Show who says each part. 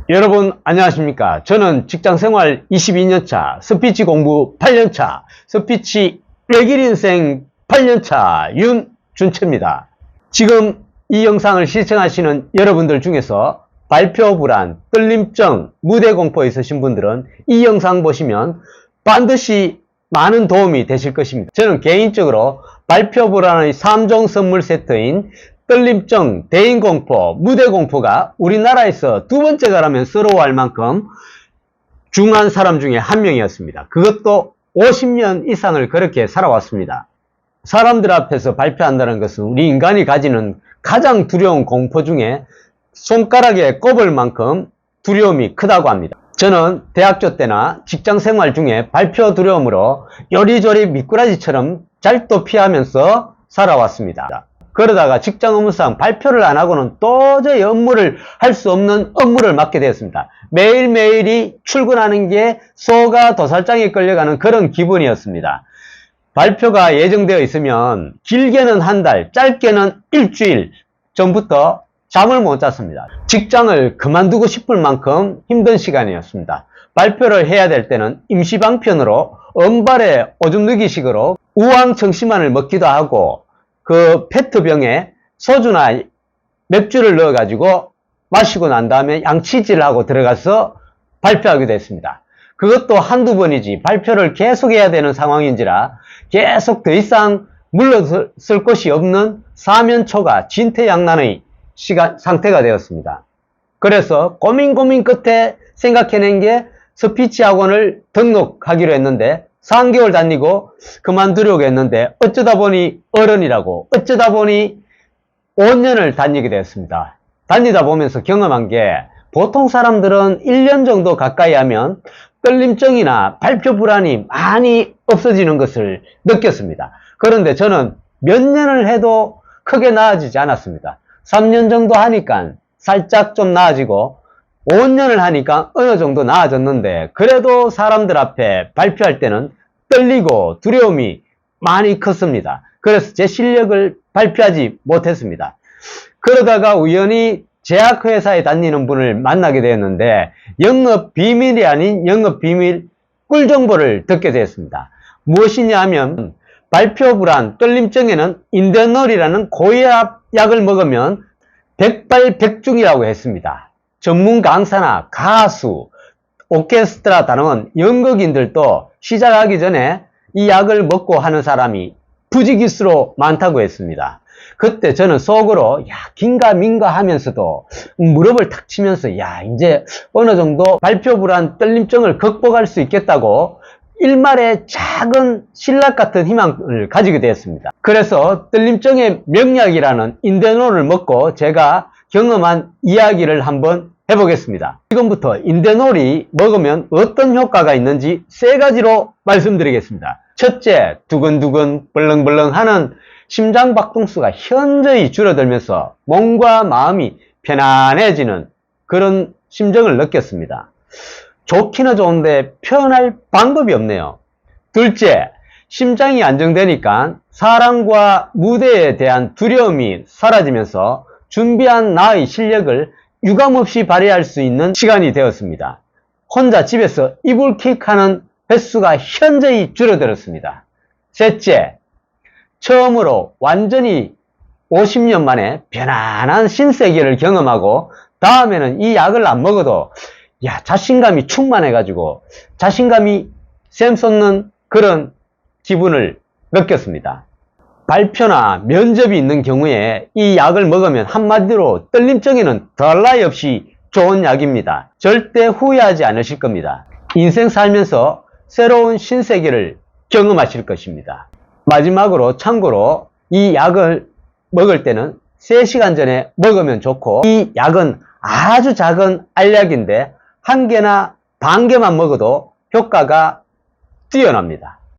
Speaker 1: 여러분 안녕하십니까. 저는 직장생활 22년차, 스피치 공부 8년차, 스피치 외길 인생 8년차 윤준채입니다. 지금 이 영상을 시청하시는 여러분들 중에서 발표 불안, 떨림증, 무대 공포 있으신 분들은 이 영상 보시면 반드시 많은 도움이 되실 것입니다. 저는 개인적으로 발표 불안의 3종 선물 세트인 떨림증, 대인공포, 무대공포가 우리나라에서 두 번째가라면 서러워할 만큼 중한 사람 중에 한 명이었습니다. 그것도 50년 이상을 그렇게 살아왔습니다. 사람들 앞에서 발표한다는 것은 우리 인간이 가지는 가장 두려운 공포 중에 손가락에 꼽을 만큼 두려움이 크다고 합니다. 저는 대학교 때나 직장생활 중에 발표 두려움으로 요리조리 미꾸라지처럼 잘도 피하면서 살아왔습니다. 그러다가 직장 업무상 발표를 안 하고는 도저히 업무를 할 수 없는 업무를 맡게 되었습니다. 매일매일이 출근하는 게 소가 도살장에 끌려가는 그런 기분이었습니다. 발표가 예정되어 있으면 길게는 한 달, 짧게는 일주일 전부터 잠을 못 잤습니다. 직장을 그만두고 싶을 만큼 힘든 시간이었습니다. 발표를 해야 될 때는 임시방편으로 은발에 오줌 누기식으로 우황청심환을 먹기도 하고 그 페트병에 소주나 맥주를 넣어가지고 마시고 난 다음에 양치질을 하고 들어가서 발표하게 됐습니다. 그것도 한두 번이지 발표를 계속 해야 되는 상황인지라 계속 더 이상 물러설 곳이 없는 사면초가 진퇴양난의 상태가 되었습니다. 그래서 고민 끝에 생각해낸 게 스피치 학원을 등록하기로 했는데 3개월 다니고 그만두려고 했는데 어쩌다 보니 어른이라고 어쩌다 보니 5년을 다니게 되었습니다. 다니다 보면서 경험한 게 보통 사람들은 1년 정도 가까이 하면 떨림증이나 발표 불안이 많이 없어지는 것을 느꼈습니다. 그런데 저는 몇 년을 해도 크게 나아지지 않았습니다. 3년 정도 하니까 살짝 좀 나아지고 5년을 하니까 어느 정도 나아졌는데 그래도 사람들 앞에 발표할 때는 떨리고 두려움이 많이 컸습니다. 그래서 제 실력을 발표하지 못했습니다. 그러다가 우연히 제약회사에 다니는 분을 만나게 되었는데 영업 비밀이 아닌 영업 비밀 꿀정보를 듣게 되었습니다. 무엇이냐 하면 발표 불안, 떨림증에는 인데놀이라는 고혈압 약을 먹으면 백발백중이라고 했습니다. 전문 강사나 가수, 오케스트라 단원, 연극인들도 시작하기 전에 이 약을 먹고 하는 사람이 부지기수로 많다고 했습니다. 그때 저는 속으로 야 긴가민가 하면서도 무릎을 탁 치면서 야 이제 어느 정도 발표 불안, 떨림증을 극복할 수 있겠다고 일말의 작은 신락 같은 희망을 가지게 되었습니다. 그래서 떨림증의 명약이라는 인데놀을 먹고 제가 경험한 이야기를 한번 해보겠습니다. 지금부터 인데놀이 먹으면 어떤 효과가 있는지 3가지로 말씀드리겠습니다. 첫째, 두근두근 벌렁벌렁 하는 심장 박동수가 현저히 줄어들면서 몸과 마음이 편안해지는 그런 심정을 느꼈습니다. 좋기는 좋은데 표현할 방법이 없네요. 둘째, 심장이 안정되니까 사랑과 무대에 대한 두려움이 사라지면서 준비한 나의 실력을 유감없이 발휘할 수 있는 시간이 되었습니다. 혼자 집에서 이불킥하는 횟수가 현저히 줄어들었습니다. 셋째, 처음으로 완전히 50년 만에 편안한 신세계를 경험하고 다음에는 이 약을 안 먹어도 자신감이 충만해가지고 자신감이 샘솟는 그런 기분을 느꼈습니다. 발표나 면접이 있는 경우에 이 약을 먹으면 한마디로 떨림증에는 더할 나위 없이 좋은 약입니다. 절대 후회하지 않으실 겁니다. 인생 살면서 새로운 신세계를 경험하실 것입니다. 마지막으로 참고로 이 약을 먹을 때는 3시간 전에 먹으면 좋고 이 약은 아주 작은 알약인데 1개나 반개만 먹어도 효과가 뛰어납니다.